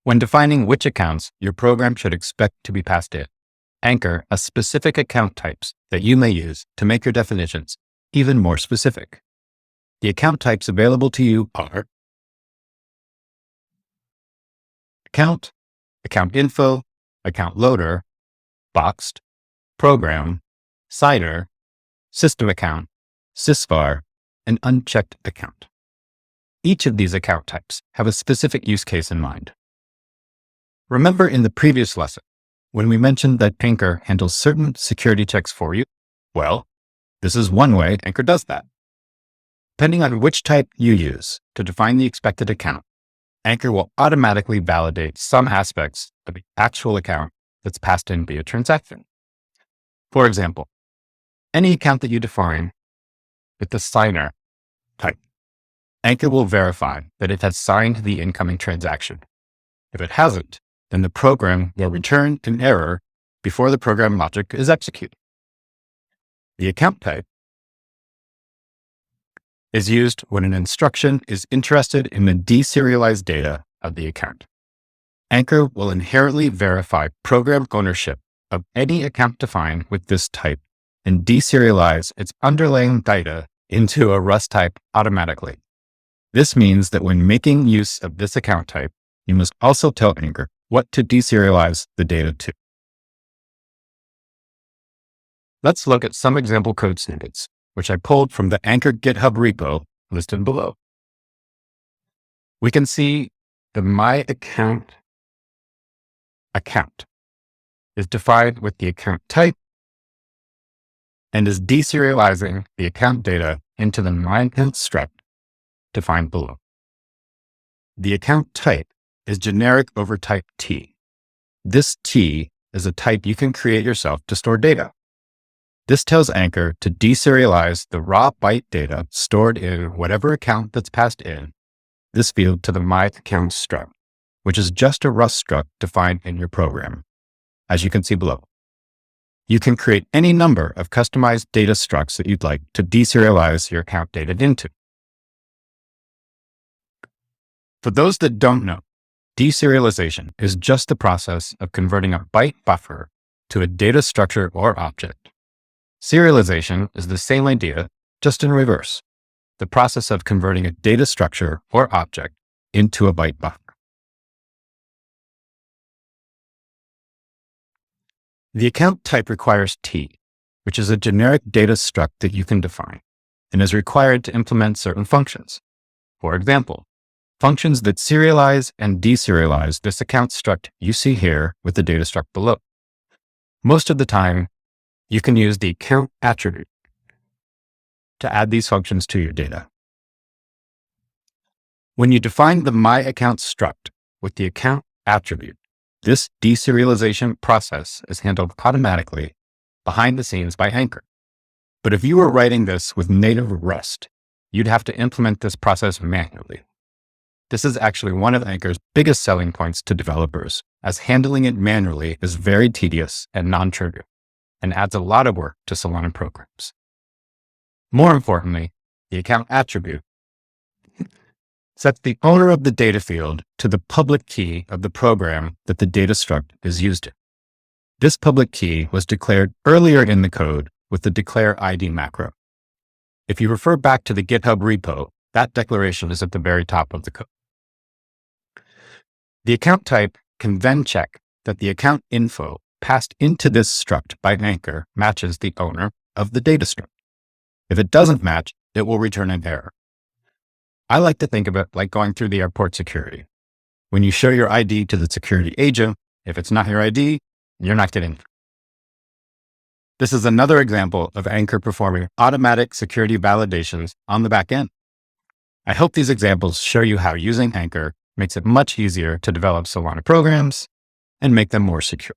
When defining which accounts your program should expect to be passed in, anchor a specific account types that you may use to make your definitions even more specific. The account types available to you are account, account info, account loader, boxed, program, CIDR, system account, sysvar, and unchecked account. Each of these account types have a specific use case in mind. Remember in the previous lesson, when we mentioned that Anchor handles certain security checks for you? Well, this is one way Anchor does that. Depending on which type you use to define the expected account, Anchor will automatically validate some aspects of the actual account that's passed in via transaction. For example, any account that you define with the signer type, Anchor will verify that it has signed the incoming transaction. If it hasn't, then the program will return an error before the program logic is executed. The account type is used when an instruction is interested in the deserialized data of the account. Anchor will inherently verify program ownership of any account defined with this type and deserialize its underlying data into a Rust type automatically. This means that when making use of this account type, you must also tell Anchor what to deserialize the data to. Let's look at some example code snippets, which I pulled from the Anchor GitHub repo listed below. We can see the My Account is defined with the account type and is deserializing the account data into the My Account struct defined below. The account type is generic over type T. This T is a type you can create yourself to store data. This tells Anchor to deserialize the raw byte data stored in whatever account that's passed in this field to the My Account struct, which is just a Rust struct defined in your program, as you can see below. You can create any number of customized data structs that you'd like to deserialize your account data into. For those that don't know, deserialization is just the process of converting a byte buffer to a data structure or object. Serialization is the same idea, just in reverse, the process of converting a data structure or object into a byte buffer. The account type requires T, which is a generic data struct that you can define and is required to implement certain functions. For example, functions that serialize and deserialize this account struct you see here with the data struct below. Most of the time, you can use the account attribute to add these functions to your data. When you define the My Account struct with the account attribute, this deserialization process is handled automatically behind the scenes by Anchor. But if you were writing this with native Rust, you'd have to implement this process manually. This is actually one of Anchor's biggest selling points to developers, as handling it manually is very tedious and non-trivial, and adds a lot of work to Solana programs. More importantly, the account attribute sets the owner of the data field to the public key of the program that the data struct is used in. This public key was declared earlier in the code with the declare ID macro. If you refer back to the GitHub repo, that declaration is at the very top of the code. The account type can then check that the account info passed into this struct by Anchor matches the owner of the data struct. If it doesn't match, it will return an error. I like to think of it like going through the airport security. When you show your ID to the security agent, if it's not your ID, you're not getting through. This is another example of Anchor performing automatic security validations on the back end. I hope these examples show you how using Anchor makes it much easier to develop Solana programs and make them more secure.